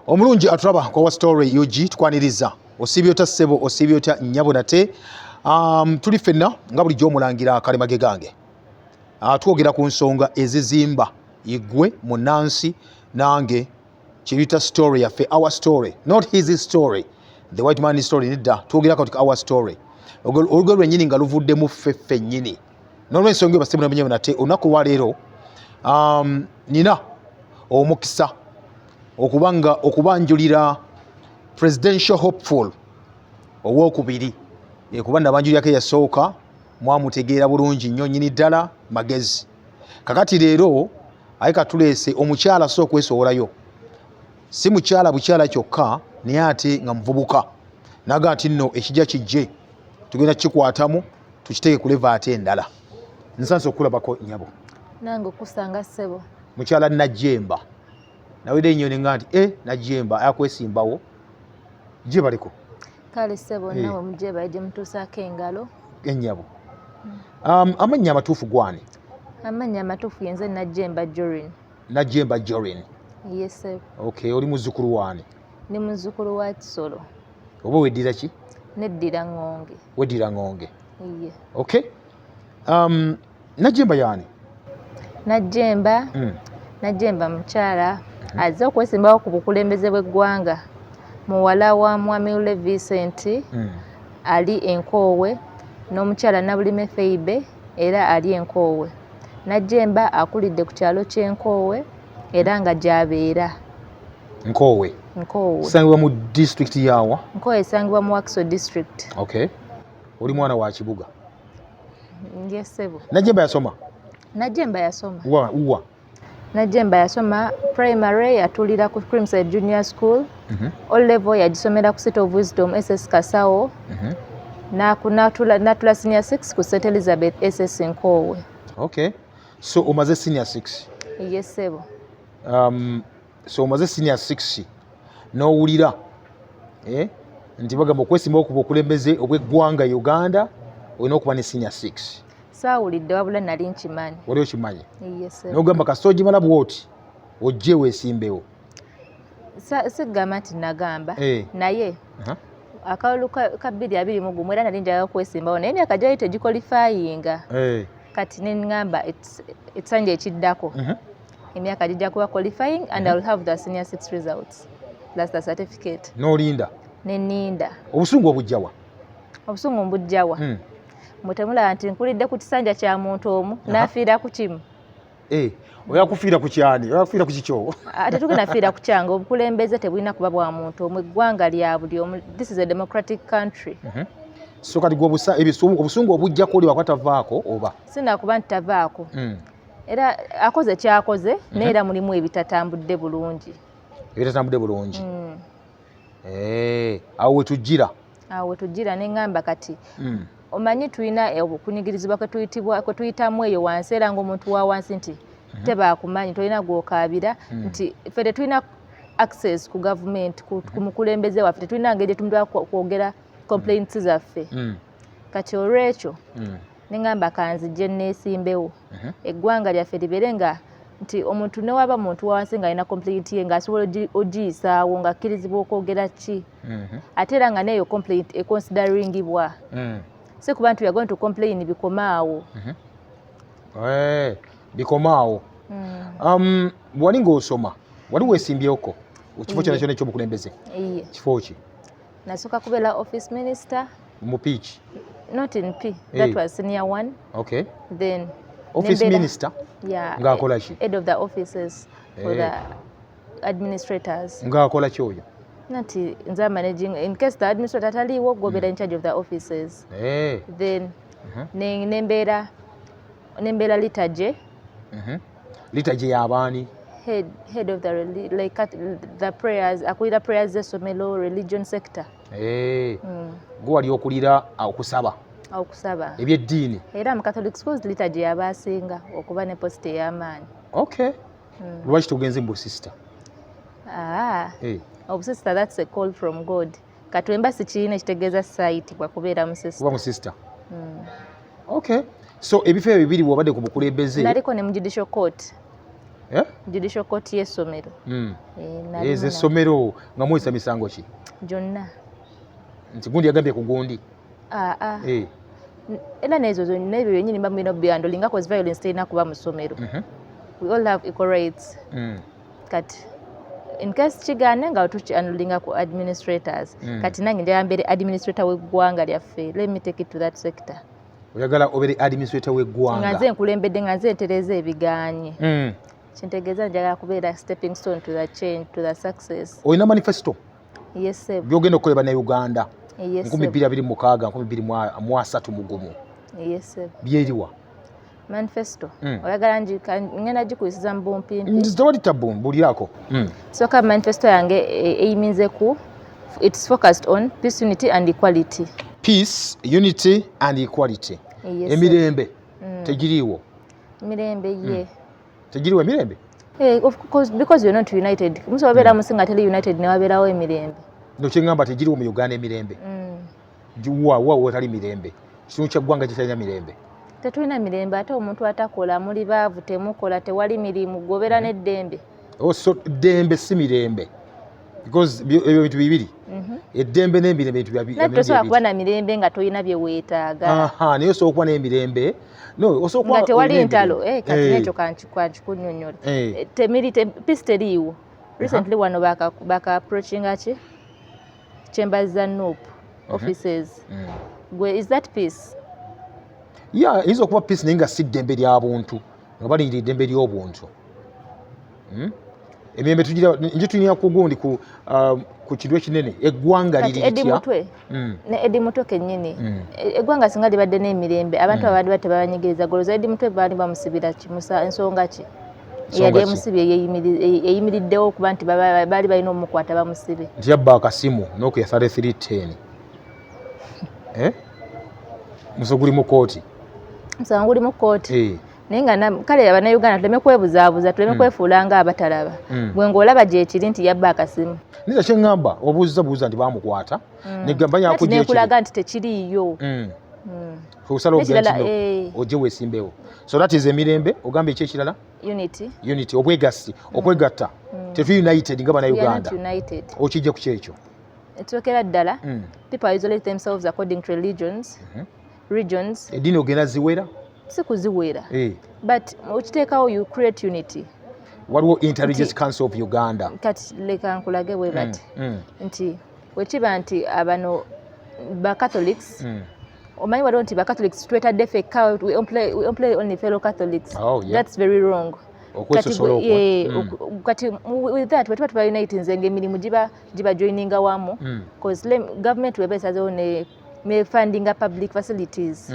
Omulungi atulaba kwa story UG tukwaniriza osibyota ssebo osibyota nnyabo nate tuli ffenna nga bulijjo omulangira Kalemage gange twogera ku nsonga ezizimba igwe munansi nange kirita story yaffe, our story, not his story, the white man's story. Nidda twogera katika our story olugero lwennyini nga luvuddemu ffe ffennyini n'olw'ensonga eyo bassebo nnyabo nate olunaku lwa leero nina omukisa okubanjulira presidential hopeful owokubiri kuba nabanjulirako eyasooka mwamutegeera bulungi nnyo nnyini ddala magezi. Kakati leero aye katuleese omukyala asobola okwesowolayo, si mukyala bukyala kyokka naye ate nga muvubuka naga nti nno ekijja kijje tugenda kikwatamu tukiteeke ku leva ate endala. Nsanze okulabako nnyabo nange okusanga ssebo mukyala Najjemba nawedde ennyoni nga nti Najjemba ayakwesimbawo gye baliko kale ssebo nawe mujeba gye mutuusaako engalo ennyabo. Amannya amatuufu gwani? Amannya amatuufu yenze Najjemba Jorin. Najjemba Jorin. Yes sir. Okay, oli muzzukulu wani? Ni muzzukulu wa Kisolo. Oba weddira ki? Neddira Ngonge. Weddira Ngonge. Iye. Okay. Najjemba yani? Najjemba mukyala azze okwesimbawo ku bukulembeze bw'eggwanga. Muwala wa Mwami Ule Vincent ali Enkoowe n'omukyala Nabulime Feibe era ali Enkoowe. Najjemba akulidde ku kyalo ky'Enkoowe era nga gy'abeera. Nkoowe esangibwa mu district yawa? Nkoowe esangibwa mu Wakiso district. Okay. Oli mwana wa kibuga? Yes sebo. Najjemba yasoma? Najjemba yasoma. Uwa? Najjemba yasoma primary yatulira ku Crimson Junior School. O level yagisomera ku City of Wisdom SS Kasawo. Natula senior 6 ku St Elizabeth SS Nkoowe. Okay. So omaze senior 6? Yes sebo. So omaze senior 6 n'owulira nti bagamba okwesimbawo ku bukulembeze obw'eggwanga Uganda olina okuba ne senior 6? Saawulidde wabula nali nkimanyi. Wali okimanyi? Yes sebo. N'ogamba kasita ogimala bw'oti ojje weesimbewo? Sigamba nti nagamba naye akalulu ka 2021 era nali njagala kwesimbawo naye emyaka gyali tegikolifayinga kati ne ngamba ekisanja ekiddako emyaka gijja kuba qualifying and I will have the senior 6 results plus the certificate. N'olinda? Ne nninda. Obusungu obujjawa? Obusungu mbujjawa mutemulaba nti nkulidde ku kisanja kya muntu omu n'afiira ku kimu. Oyakufiira ku kyani? Oyakufiira ku kikyo? Ate tugenda fiira ku kyange. Obukulembeze tebulina kuba bwa muntu omu, eggwanga lya buli omu. This is a democratic country. So kati obusungu obujjako oli wakwatavaako oba? Sinakuba nti tavaako. Era akoze kyakoze neera mulimu ebitatambudde bulungi. Ebitatambudde bulungi? Awo wetujjira? Awo wetujjira ne ngamba kati omanyi tulina okunyigirizibwa kwe tuyitamu eyo wansi era ng'omuntu wa wansi nti tebaakumanyi tolina gw'okaabira nti ffe tetulina access ku gavumenti ku mukulembeze waffe tetulina ngeri gyetumutwala kwogera complaints zaffe. Kati olw'ekyo ne ngamba kanzijje neesimbewo eggwanga lyaffe libeere nga nti omuntu ne waba muntu wa wansi ng'alina complaint ye ng'asobola ogiyisaawo ng'akkirizibwa okwogera ki ate era nga neeyo complaint econsideringibwa si kuba nti yagoin to complain bikomaawo. Bikomaawo. Wali ng'osoma wali weesimbyeko kifo kyona kyona ekyobukulembeze? Kifo ki? Nasooka kubeera office minister. Mu P? Not in P. That was senior 1. Okay. Then office minister? Yeah. Ng'akola ki? Head of the offices for the administrators. Ng'akola ki oyo? Nati nza managing in case the administrator taliwo gobeera in charge of the offices. Then nembeera liturgy. Liturgy y'abaani? Head of the prayers, akulira prayers z'essomero religion sector. Gwe wali okulira okusaba ebyeddiini? Era mu Catholic schools liturgy y'abaasinga okuba ne post ey'amaanyi. Okay. Lwaki togenze mu busista? Obusista, that's a call from God. Kati wemba sikiina ekitegeeza sayitibwa kubeera musista. Kuba musista. Okay. So ebifo ebyo bibiri bw'obadde ku bukulembeze? Naliko ne mu judicial court. judicial court y'essomero. Ez'essomero nga muyisa misango ki? Gyonna. Nti gundi yagambye ku gundi? Era n'ezo n'ebyo byennyini mba mulina byandolinga cause violence terina kuba mu ssomero. We all have equal rights. Kati in case kigaane nga tukyandolinga ku administrators. Kati nange njagala mbeere administrator w'eggwanga lyaffe. Let me take it to that sector. Oyagala obeere administrator w'eggwanga? Nga nze nkulembedde nga nze ntereeza ebigaanye. Kintegeeza njagala kubeera stepping stone to the change, to the success. Oyina manifesto? Yes sir. Byogenda okukoleba na Uganda? Yes sir. 2026 2030. Yes sir. Byeriwa? Manifesto. Oyagala ngenda gikuyisiza mu bumpimpi? Tewali tabu, mbulirako. Soka manifesto yange eyiminze ku it's focused on peace, unity and equality. Peace, unity and equality. Yes, emirembe tegiriiwo? Mirembe ye. Tegiriiwo emirembe? Of course, because you're not united. Musobola beera musinga teli united ne wabeerawo emirembe. Ndo kyengamba tegiriiwo mu Uganda emirembe. Wa wetali mirembe. Kitundu ky'eggwanga kitalina mirembe. Tetulina mirembe ate omuntu atakola muli baavu temukola tewali mirimu gobeera n'eddembe. So ddembe si mirembe. Because ebyo bintu bibiri. Eddembe n'emirembe bintu bya bibiri. Tosobola kuba na mirembe nga tolina bye weetaaga. Naye osobola okuba n'emirembe. No, osobola kuba nga tewali ntalo. Kati n'ekyo kankikunnyonnyola. Peace teriiwo. Recently wano baka approachinga ki chambers za NUP offices. Is that peace? Yeah, izo kuba peace naye nga si ddembe ly'abuntu nga balindira eddembe ly'obuntu. Emirembe tugira nje tulina ku gundi ku kintu ekinene eggwanga liri litya? Edi Mutwe kennyini eggwanga singa libadde n'emirembe abantu abadde batebabanyigiriza goloza Edi Mutwe baali bamusibira ensonga ki? Yali emusibye eyimiriddewo okuba nti baali balina omukwata bamusibe. Nti yabba akasimu n'okuya 3310. Musango guli mu kooti. Musango guli mu kooti. Naye nga kale Abannayuganda tuleme kwebuzaabuza, tuleme kwefuula nga abatalaba. Bwe ng'olaba gyekiri nti yabba akasimu. Niza kye ngamba obuuza nti baamukwata negamba yakugira ekiri. Nekulaga nti tekiriiyo. Kusala ogenda ojje weesimbewo. So that is emirembe. Ogamba ekyekirala? Unity. Obwegassi. Okwegatta. Tetu united nga Bannayuganda. Okijja ku kyekyo. Ekyokera ddala people isolate themselves according to regions. Eddiini ogenda ziwera? Si kuziwera. But okiteekawo you create unity. Waliwo Intelligence Council of Uganda. Kati leka nkulage bwe bati. Nti wekiba nti abano ba Catholics omanyi waliwo nti ba Catholics twetadde fekka we play only fellow Catholics. That's very wrong. Kati with that wetuba tuba unite nze ng'emirimu giba joininga wamu because government weba esazeewo ne fundinga public facilities.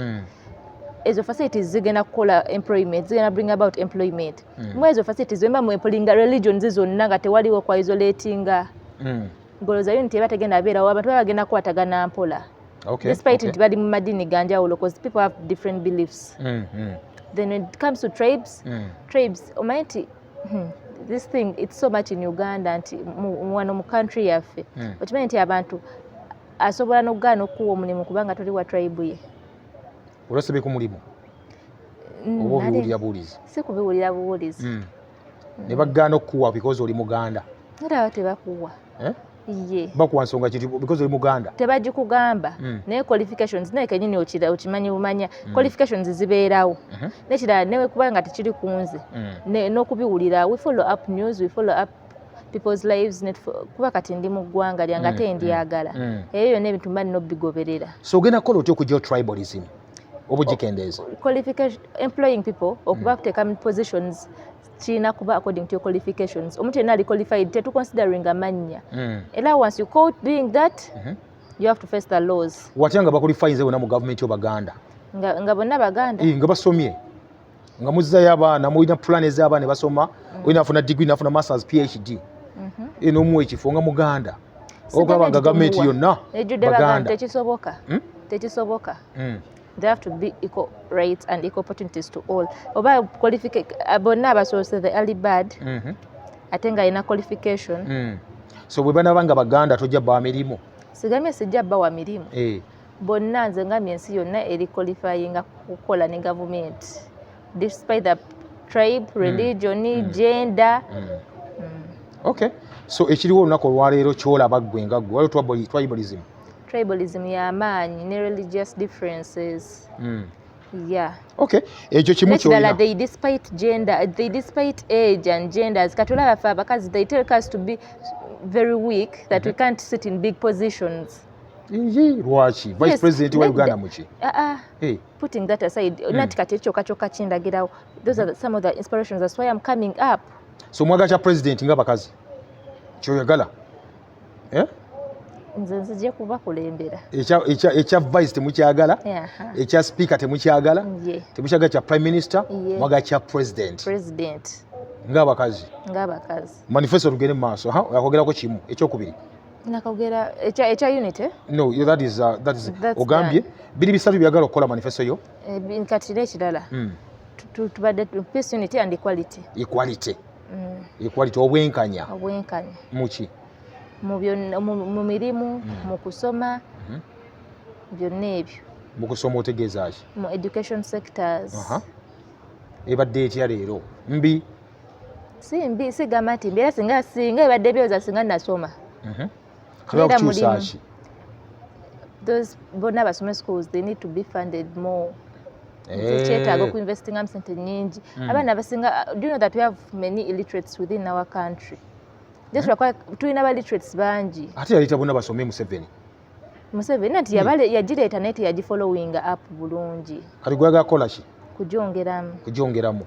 Ezo facilities zigenda kukola employment, zigenda bring about employment. Mu ezo facilities wemba mu employinga religions zonna nga tewaliwo kwa isolatinga. Goloza unity eba tegenda abeerawo abantu bagenda kukwatagana mpola. Despite nti bali mu madini ganjawulo because people have different beliefs. Then when it comes to tribes, omanyi nti this thing it's so much in Uganda nti wano mu country yaffe. Okimanyi nti abantu asobola n'okugaana okuwa omulimu kubanga toli wa tribe ye. Olwasebe ku mulimu? Oba obiwulira buwulizi? Si kubiwulira buwulizi. Ne bagaana okuwa because oli Muganda? Era tebakuwa. Ye. Bakuwa nsonga kiti because oli Muganda? Tebagikugamba. Naye qualifications naye kennyini okimanyi bumanya qualifications zibeerawo. N'ekirala newe kubanga tekiri ku nze. N'okubiwulira we follow up news, we follow up people's lives kuba kati ndi mu ggwanga lyange ate ndyagala. Eyo yonna ebintu mba nina obigoberera. So ogenda kukola otya okujjawo tribalism? Obugikendeeza? Qualification, employing people okuba kuteeka mu positions kirina kuba according to your qualifications. Omuntu yenna ali qualified tetuconsidering amannya. Era once you caught doing that, you have to face the laws. Watya nga baqualifyinze wonna mu gavumenti y'Obaganda? Nga bonna Baganda? Nga basomye. Nga muzzayo abaana mulina plan ez'abaana ne basoma, olina afuna degree nafuna masters PhD. N'omuwa ekifo nga Muganda. Ogaba nga gavumenti yonna Baganda. Tekisoboka. There have to be equal rights and equal opportunities to all. Oba bonna abasoose the early bird ate nga alina qualification. So bwe banabanga Baganda tojja bba mirimu? Sigamye sijja bba wa mirimu. Bonna nze ngamye ensi yonna eri qualifyinga kukola ne government despite the tribe, religion, gender. Okay. So ekiriwo olunaku olwaleero kyolaba gwe nga gwe waliwo tribalism? Tribalism y'amaanyi ne religious differences. Yeah. Okay. Ekyo kimu kyolina. They despite gender, they despite age and genders. Katulaba fa abakazi, they take us to be very weak that we can't sit in big positions. Lwaki? Vice President wa Uganda muki? Hey. Putting that aside, not kati kyokka kindagirawo. Those are some of the inspirations. That's why I'm coming up. So mwagala kya president nga bakazi? Kyoyagala? Nze nzija kubakulembera. Ekya vice temukyagala? Ekya speaker temukyagala? Temukyagala kya prime minister? Mwagala kya president? Nga bakazi? Nga bakazi. Manifesto tugende mu maaso. Yakogerako kimu ekyokubiri. Nakogera ekya unity? No, that is ogambye biri bisatu byagala okukola manifesto yo? Kati n'ekirala. Tubadde peace, unity and equality. Equality. Equality obwenkanya. Obwenkanya. Muki? Mu mirimu, mu kusoma, byonna ebyo. Mu kusoma otegeeza ki? Mu education sectors. Ebadde etya leero? Mbi? Si mbi, sigamba nti mbeera singa ebadde byoza singa nasoma. Kukyusa ki? Those bonna basome schools, they need to be funded more. Kyetaaga okuinvestingamu sente nnyingi. Abaana abasinga, do you know that we have many illiterates within our country? Tulina abaliterates bangi. Ate yaleta bonna basome Museveni nati yagireeta naye teyagifollowinga up bulungi. Kati gwagala kukola ki? Kugyongeramu.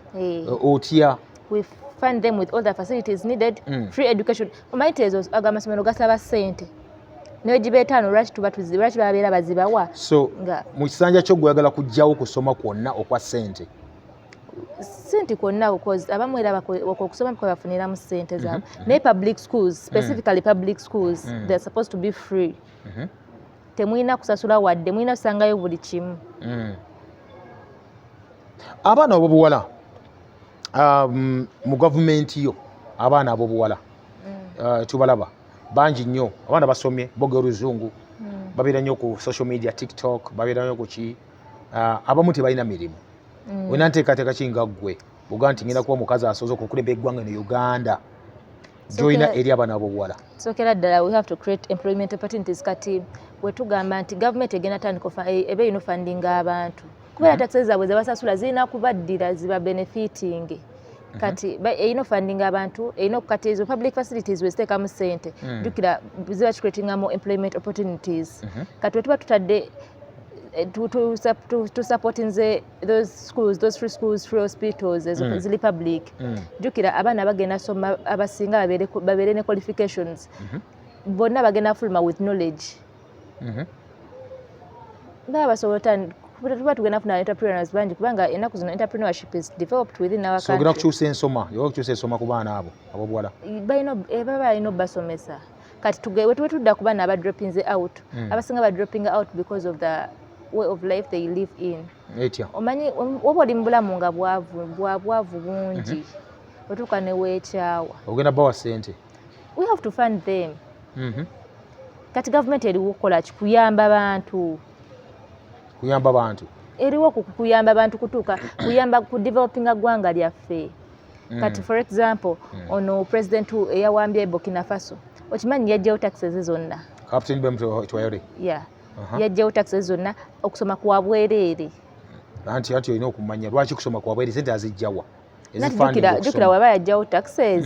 Otya? We fund them with all the facilities needed. Free education. Omanyi ezo amasomero gasaba ssente. Naye gibeetaano lwaki babeera bazibawa? So mu kisanja kyo gwagala kuggyawo kusoma kwonna okwa ssente? Ssente kwonna because abamu era okusoma kwe bafuniramu ssente zaabwe. Naye public schools, specifically public schools, they're supposed to be free. Temulina kusasula wadde, mulina kusangayo buli kimu. Abaana ab'obuwala mu gavumenti yo, abaana ab'obuwala tubalaba bangi nnyo, abaana basomye boga oluzungu, babeera nnyo ku social media, TikTok, babeera nnyo ku ki, abamu tebalina mirimu. Wena nteekateeka ki nga ggwe buga nti ngenda kuba omukazi asoose okukulembera eggwanga ne Uganda gy'olina eri abaana ab'obuwala? Sookera ddala we have to create employment opportunities. Kati bwe tugamba nti gavumenti egenda tandika eba erina ofundinga abantu kubeera taxes zaabwe ze basasula zirina kubaddira ziba benefiting. Kati erina ofundinga abantu, erina kati ezo public facilities we ziteekamu ssente jjukira ziba creatingamu employment opportunities. Kati we tuba tutadde to supporting those schools, those free schools, free hospitals, zili public. Jukira abaana bagenda soma abasinga babeere ne qualifications. Bonna bagenda fulma with knowledge. Nga basobola tuba tugenda funa entrepreneurs bangi kubanga ennaku zino entrepreneurship is developed within our country. So ogenda kukyusa ensoma, yoba kukyusa ensoma ku baana abo ab'obuwala? Baba balina obbasomesa. Kati we tudda ku baana abadroppinze out. Abasinga badropping out because of the way of life they live in. Omanyi oba oli mu bulamu nga bwavu bungi otuuka ne weekyawa ogenda bawa ssente. We have to fund them. Kati gavumenti eriwo okukola ki? Kuyamba bantu. Eriwo kuyamba bantu kutuuka kuyamba ku developinga ggwanga lyaffe. Kati for example ono president eyawambye Burkina Faso okimanyi yajjawo taxes zonna. Captain Twayore. Yeah. Yajjawo taxes zonna okusoma kwa bwereere. Anti olina okumanya lwaki kusoma kwa bwereere ssente azijjawa? Jjukira waba yajjawo taxes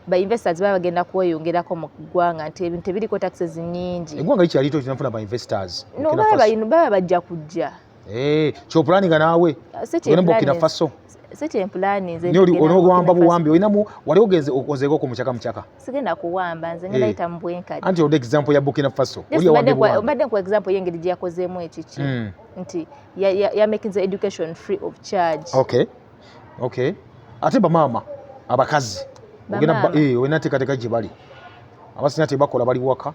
ba-investors baba bagenda kweyongerako mu ggwanga nti ebintu tebiriko taxes nnyingi. Eggwanga likyalito kinafuna ba-investors? No, baba bajja kujja. Kyopulaninga naawe ogenda mu Burkina Faso? Si kyempulaani nze onoowamba buwambi olinamu wali ozeeko ku mukyaka? Sigenda kuwamba nze ngenda yita mu bwenkanya. Anti olina example ya Burkina Faso? Mbadde nku example y'engeri gye yakozeemu ekiki nti yamakinze education free of charge. Okay. Ate bamaama abakazi olina nteekateeka gye bali abasinga tebakola bali waka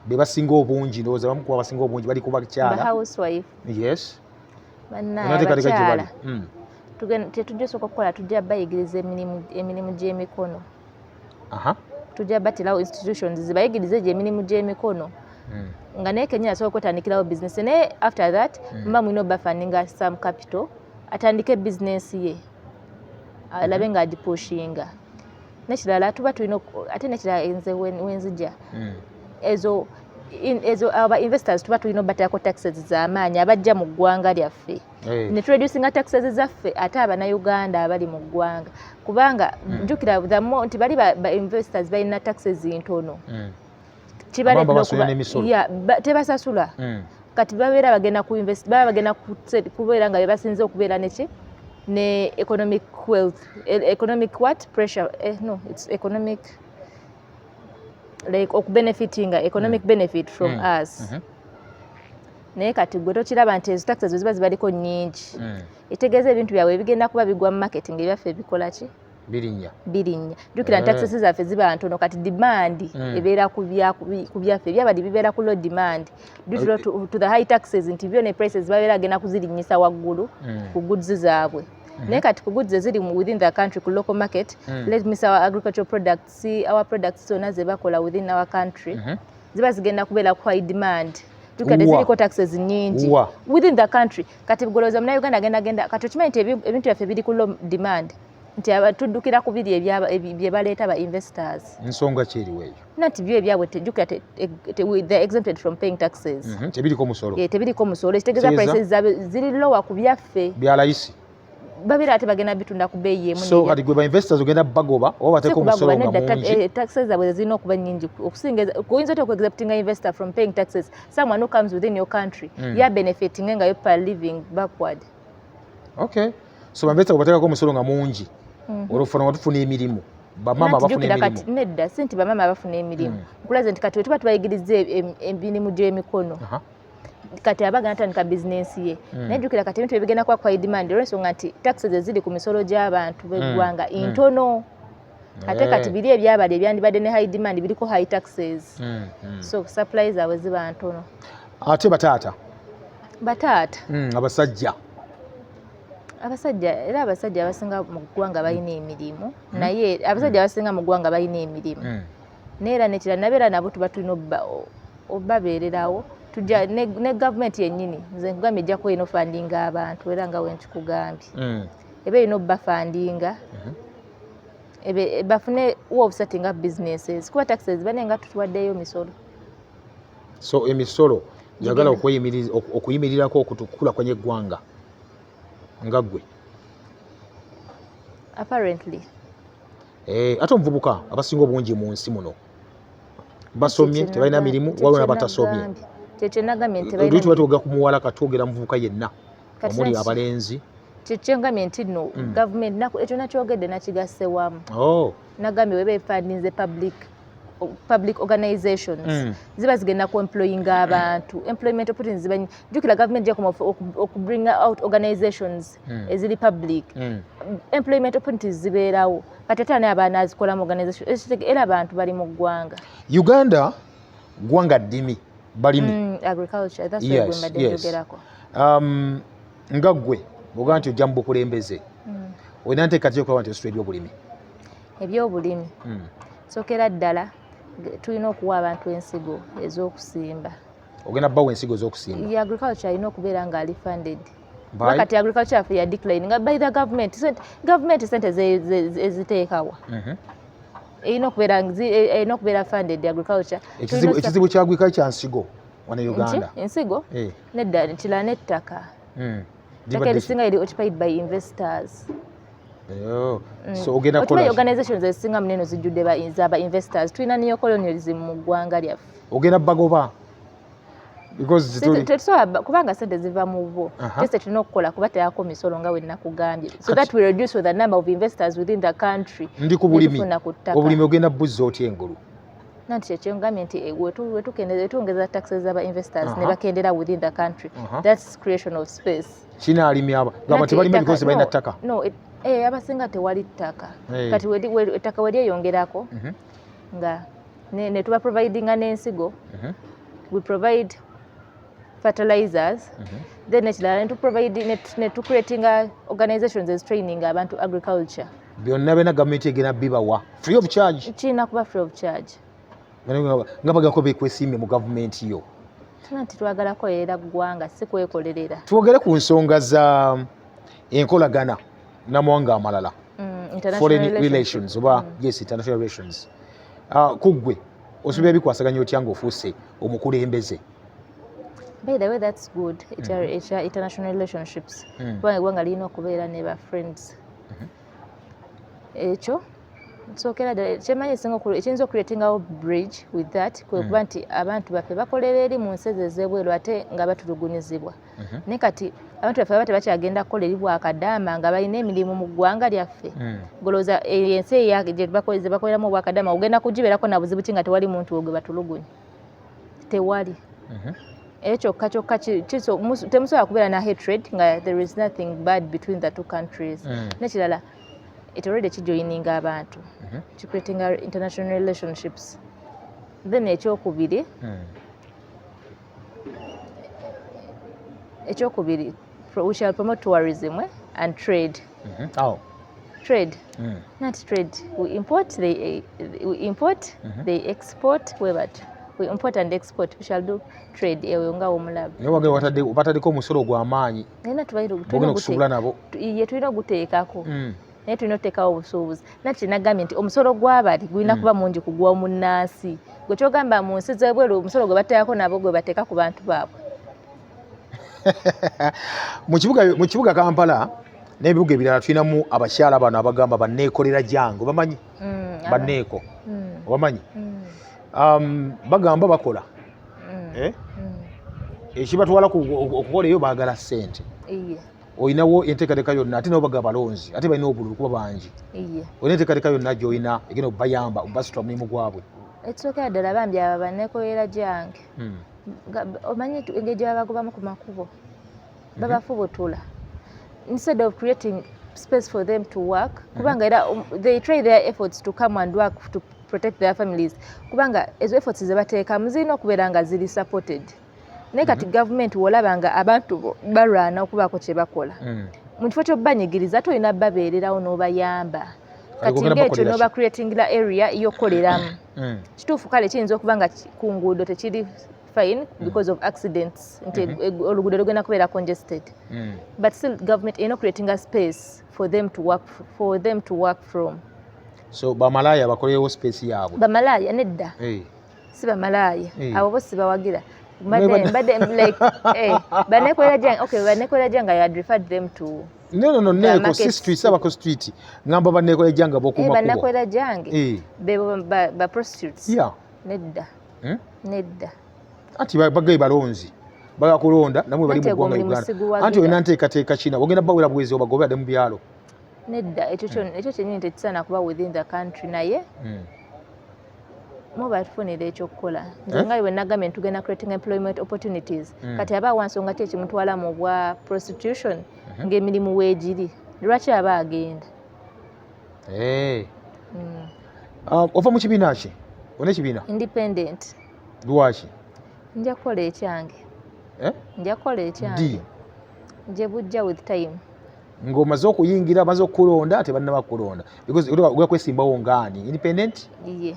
be basinga obungi ndowooza bamu kuba basinga obungi bali ku bakyala. Housewife. Yes. Bannaye tetujja sooka okukola tujja bayigiriza emirimu gy'emikono. Tujja batirawo institutions zibayigirize gye emirimu gy'emikono nga naye kenyini asobola okwetandikirawo business naye after that mba mulina obafundinga some capital atandike business ye. alabe nga agipushinga nekirala tuba tulina ate nekirala enze wenzija ezo aba investors tuba tulina obatako taxes z'amaanyi abajja mu ggwanga lyaffe ne reducinga taxes zaffe ate abannayuganda abali mu ggwanga kubanga jjukira nti bali ba investors balina taxes ntono tebasasula kati babeera bagenda ku invest baba bagenda kubeera nga bebasinze okubeera neki ne economic wealth economic what pressure no it's economic like okubenefiting economic benefit from us naye kati gwe tokiraba nti ezo taxes ziba zibaliko nnyingi etegeeza ebintu byabwe bigenda kuba bigwa mu marketing ebyaffe ebikola ki birinnya jjukira taxes zaffe ziba ntono kati demand ebeera ku byaffe ebyabadi bibeera ku low demand due to the high taxes nti byo ne prices babeera agenda kuzirinyisa waggulu ku goods zaabwe naye kati ku goods eziri within the country ku local market let me say our agricultural products our products zonna ze bakola within our country ziba zigenda kubeera ku high demand tukade ziriko taxes nyingi within the country kati bugoloza muna Uganda agenda kati okimanyi nti ebintu byaffe biri ku low demand nti tuddukira ku biri bye baleeta ba investors nsonga kyeriweeyo nati byo ebyabwe tejjukira they exempted from paying taxes tebiriko musolo tebiriko musolo ekitegeeza prices zaabwe ziri lower ku byaffe bya layisi babeera ate bagenda bitunda ku bbeeyi emu so kati gwe ba investors ogenda bagoba oba bateeko omusolo nga mungi taxes zaabwe zirina okuba nnyingi okusinga kuyinza otya okuexceptinga investor from paying taxes someone who comes within your country ya benefiting nga yo per living backward okay so ba investor bateekako omusolo nga mungi olufuna nga tufuna emirimu bamama bafuna emirimu kati nedda si nti bamama bafuna emirimu nkulaze nti kati we tuba tubayigiriza emirimu gy'emikono kati abagana tandika bizinensi ye najjukira kati ebintu ebigenda kuba kwa demand olw'ensonga nti taxes eziri ku misolo gy'abantu b'eggwanga ntono ate kati biri ebyabali ebyandibadde ne high demand biriko high taxes so supply zaabwe ziba ntono ate bataata abasajja era abasajja abasinga mu ggwanga balina emirimu naye abasajja abasinga mu ggwanga balina emirimu naye era nekira nabeera nabo tuba tulina obabeererawo tujja ne gavumenti yennyini nze nkugambye ejja kuba inofandinga abantu era nga wenkikugambye eba erina obbafandinga bafune wa offsetting up businesses kuba taxes bane nga tutuwaddeyo misolo so emisolo njagala okuyimirirako okukulakanya eggwanga nga ggwe apparently ate omuvubuka abasinga obungi mu nsi muno basomye tebalina mirimu waliwo n'abatasomye kyekyo nagambye nti olwiti batwogera ku muwala katwogera muvubuka yenna omuli abalenzi kyekyo ngambye nti no gavumenti ekyo nakyogedde nakigasse wamu nagambye weba efundinze public organizations ziba zigenda ku employinga abantu employment opportunities ziba jjukira government jja okubring out organizations eziri public employment opportunities zibeerawo kati ate abaana azikolamu organization era abantu bali mu ggwanga Uganda ggwanga ddimi balimi agriculture that's why we mbadde njogerako nga ggwe bw'ogamba nti ojja mu bukulembeze olina nteekateeka yokulaba nti ositula ebyobulimi sookera ddala tulina okuwa abantu ensigo ez'okusimba ogenda bbawo ensigo ez'okusimba agriculture alina okubeera nga ali funded wakati agriculture yaffe ya decline nga by the government sente eziteekawa erina okubeera funded agriculture ekizibu kya agriculture nsigo wana Uganda ensigo nedda kirala n'ettaka ettaka erisinga eri occupied by investors so ogenda kola organizations ezisinga muneno zijjudde zaba investors tulina neocolonialism mu ggwanga lyaffe ogenda bagoba kubanga sente ziva mu bo tese tulina okukola kuba teyako misolo nga we nakugambye so that we reduce the number of investors within the country ndi ku bulimi obulimi ogenda buzza otya engulu nanti kyekyo ngambye nti wetwongeza taxes z'aba investors ne bakendera within the country that's creation of space kinaalimya gamba tebalima because balina ttaka abasinga tewali ttaka kati ettaka weryeyongerako nga ne tuba providinga n'ensigo we provide fertilizers then ekirala netucreatinga organizations as training abantu agriculture byonna bena gavumenti egenda bibawa free of charge kirina kuba free of charge nga bagako bekwesiimye mu gavumenti yo nti twagala kwekolera ggwanga si kwekolerera twogere ku nsonga za enkolagana n'amawanga amalala foreign relations oba yes international relations kuggwe osobola bikwasaganya otya ng'ofuuse omukulembeze? By the way, that's good. It's international relationships. Kubanga lino okubeera ne ba friends. Ekyo nsokera kyemanyi ekiyinza okureetingawo bridge with that kuba nti abantu baffe bakolera eri mu nsi ez'ebweru ate nga batulugunyizibwa. Naye kati abantu baffe baba tebakyagenda kukola eri bwakadaama nga balina emirimu mu ggwanga lyaffe. Golooza ensi gye bakoleramu obwakadaama ogenda kugibeerako na buzibu ki nga tewali muntu ogwe batulugunya? Tewali. Kyokka temusobola kubeera na hatred nga there is nothing bad between the two countries. Nekirala it already kijoininga abantu kicreatinga international relationships. Then ekyokubiri we shall promote tourism and trade. Trade. Not trade. We import, they export. We import and export. We shall do trade. Nga omulabu. Naye wage bataddeko omusolo gw'amaanyi. Tulina oguteekako. Naye tulina okuteekawo obusuubuzi. Nakyo nagambye nti omusolo gw'abali gulina kuba mungi ku gw'omunnansi. Gwe kyogamba mu nsi z'ebweru omusolo gwe bateekako nabo gwe bateeka ku bantu baabwe. Mu kibuga Kampala n'ebibuga ebirala tulinamu abakyala bano abagamba banneekolera jangu bamanyi banneeko obamanyi bagamba bakola ekibatwala okukola eyo baagala ssente. Olinawo enteekateeka yonna ate nabo baga balonzi ate balina obululu kuba bangi. Olina enteekateeka yonna gy'olina egenda okubayamba obasitula mulimu gwabwe. Ekisookera ddala bambi abo banneekolera jange omanyi engeri gye babagobamu ku makubo babafubutula instead of creating space for them to work kubanga era they try their efforts to come and work to protect their families kubanga ezo efforts ze bateekamu zirina okubeera nga ziri supported. Naye kati gavumenti wolabanga abantu balwana okubaako kye bakola mu kifo ky'obanyigiriza ate olina babeererawo n'obayamba kati ng'ekyo n'oba creating la area y'okukoleramu. Kituufu kale kiyinza okuba nga ku nguudo tekiri fine because of accidents nti oluguudo lugenda kubeera congested but still government erina creating a space for them to work from. So bamalaaya bakolerewo space yaabwe? Bamalaaya nedda si bamalaaya abo bo si bawagira banneekolera jange I had referred them to no neeko si street sabako street ngamba banneekolera jange b'okumakubo banneekolera jange bebo ba prostitutes nedda nedda anti bagayi balonzi bagakulonda namwe bali mu ggwanga Uganda anti olina nteekateeka kina ogenda bawera bwezi obagobera mu byalo nedda ekyo kyennyini tekisaana kuba within the country naye muba tufunira ekyokukola nze nga bwe nagambye ntugenda creating employment opportunities kati aba wansonga ki ekimutwala mu bwa prostitution ng'emirimu weegiri lwaki aba agenda ova mu kibiina ki? Olina ekibiina? Independent. Lwaki? Nja kukola ekyange. Nja kukola ekyange. Nje bujja with time. Ng'omaze okuyingira amaze okukulonda ate bannaba kukulonda because ogenda kwesimbawo ngaani independent? Ye.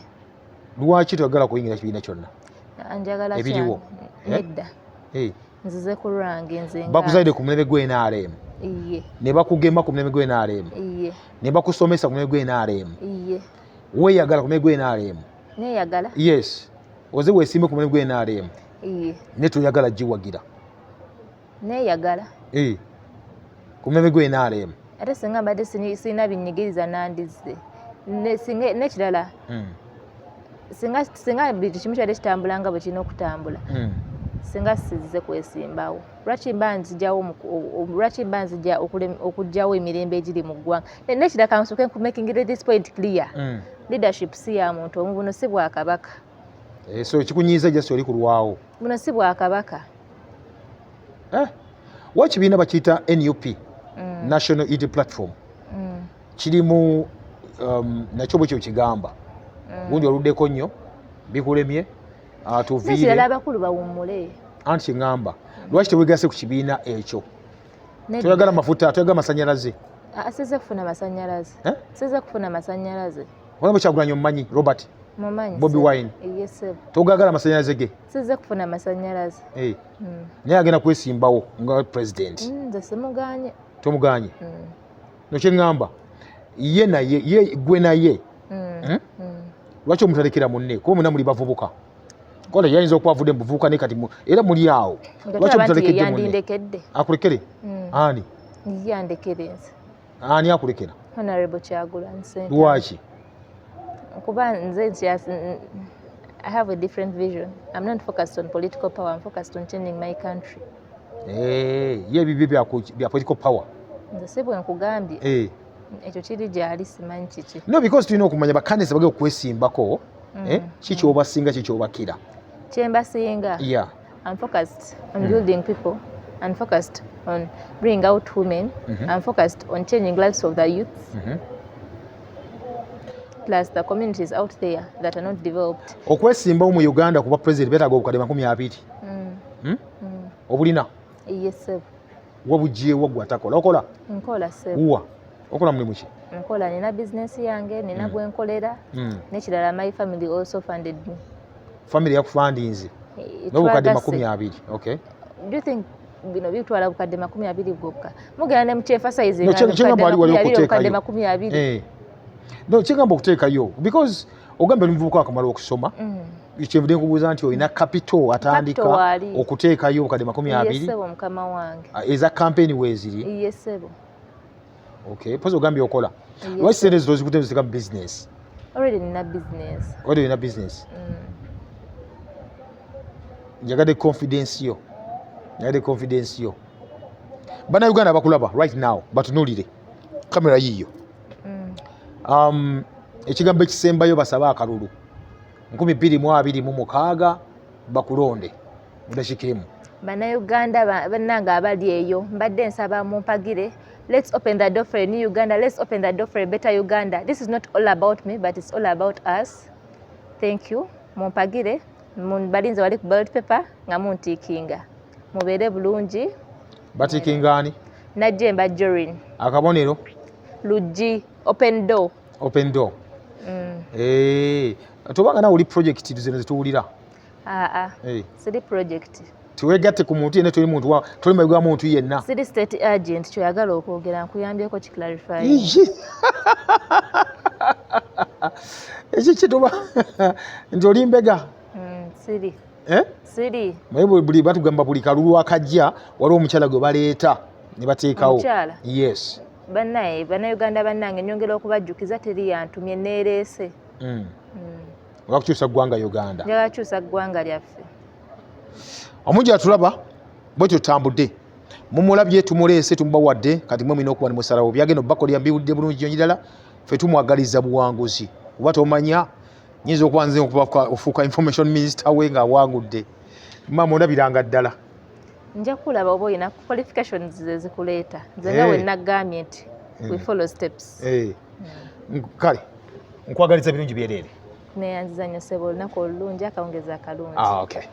Lwaki toyagala kuyingira kibiina kyonna? Njagala ebiriwo nedda. Nzize ku lwange nze nga bakuzaide ku mulembe gwe NRM. Iye. Ne bakugema ku mulembe gwe NRM. Iye. Ne bakusomesa ku mulembe gwe NRM. Iye. Weeyagala ku mulembe gwe NRM. Neeyagala? Yes. Oze weesimbe ku mulembe gwe NRM. Iye. Ne toyagala giwagira. Neeyagala? Ku mulembe gwe NRM. Ate singa mbadde sirina binyigiriza nandizze. Nekirala. Singa buli kimu kyali kitambula nga bwe kirina okutambula. Singa sizze kwesimbawo. Lwaki mba nzija okuggyawo emirembe egiri mu ggwanga? Nekira kansoke making this point clear. Leadership si ya muntu omu, buno si Bwakabaka. So kikunyiiza just oli kulwawo. Buno si Bwakabaka. Wa kibiina bakiyita NUP, National Unity Platform. Kirimu nakyo bwe kyo kigamba. Gundi oluddeko nnyo bikulemye tuviire. Nekirala abakulu bawummule. Anti ngamba lwaki teweegase ku kibiina ekyo? Toyagala mafuta, toyagala masannyalaze. Asize kufuna masannyalaze. Size kufuna masannyalaze. Waliwo Kyagulanyi omumanyi Robert? Mumanyi. Bobi Wine. Yes. Togagala masannyalaze ge? Size kufuna masannyalaze. Naye agenda kwesimbawo nga president. Nze simuganye. Tomuganye? Nokye ngamba ye naye gwe naye lwaki omutalekera munne kuba muna muli bavubuka kola yayinza okuba avudde mu buvubuka ne kati era muli awo lwaki omutalekedde munne akulekere ani yandekere nze ani akulekera Honorable Kyagulanyi Ssentamu lwaki kuba nze I have a different vision. I'm not focused on political power. I'm focused on changing my country. Ye bibi bya political power. Nze si bwe nkugambye. Ekyo kiri gyali simanyi kiki. No, because tulina okumanya bakkanisa bagenda okwesimbako. Kiki obasinga kiki obakira. Kyembasinga. Yeah. I'm focused on building people. I'm focused on bringing out women. I'm focused on changing lives of the youth. Plus the communities out there that are not developed. Okwesimbawo mu Uganda kuba president betaaga obukadde 20. Obulina? Yes sir. Wabugiyewo gwe atakola okola? Nkola sir. Uwa okola mulimu ki? Nkola nina business yange nina gwenkolera n'ekirala my family also funded me. Family yakufundinze n'obukadde 20. Okay. Do you think bino bitwala bukadde 20 bwokka? Mugenda ne mukyefasize nga bukadde 20. No, kigamba okuteekayo because ogambe omuvubuka akamala okusoma kyenvudde nkubuuza nti olina capital atandika okuteekayo obukadde 20. Yes sebo mukama wange. Eza campaign weeziri? Yes sebo. Okay, pozi ogambye okola. Lwaki sente zino zikutte ziteka business? Already nina business. Already nina business. Njagadde confidence yo. Bannayuganda bakulaba right now batunuulire kamera yiyo. Ekigambo ekisembayo basaba akalulu 2026 bakulonde mudashikiremu. Bannayuganda bannange abali eyo mbadde nsaba mumpagire. Let's open the door for a new Uganda. Let's open the door for a better Uganda. This is not all about me, but it's all about us. Thank you. Mumpagire balinze wali ku ballot paper nga muntiikinga mubeere bulungi. Batiikinga ani? Najjemba Jorin. Akabonero? Luggi open door. Open door. Tubanga nawe oli project zino zituwulira. Siri project. Tuwegatte ku muntu yenna tuli muntu tuli mabega muntu yenna. Siri state agent kyoyagala okwogera nkuyambyeko kiclarify. Ekyo kituba nti oli mbega. Siri. Siri. Naye buli batugamba buli kalulu akajja waliwo omukyala gwe baleeta ne bateekawo. Omukyala? Yes. Bannayuganda bannange nyongera okubajjukiza teri yantumye neereese. Wakukyusa ggwanga Uganda. Njagala kukyusa ggwanga lyaffe. Omungi atulaba bwe tutambudde mumulabye tumuleese tumubawadde kati mwe okuba ne musalawo byagenda Bakoli yambiwudde bulungi nnyo ddala ffe tumwagaliza buwanguzi kuba tomanya nyinza okuba nze ofuuka information minister we ng'awangudde mama ondabiranga ddala. Nja kulaba oba olina qualifications zezikuleeta nze nga we nagambye nti we follow steps. Kale nkwagaliza birungi byereere. Neyanziza nnyo ssebo olunaku olulungi akawungeza akalungi. Okay.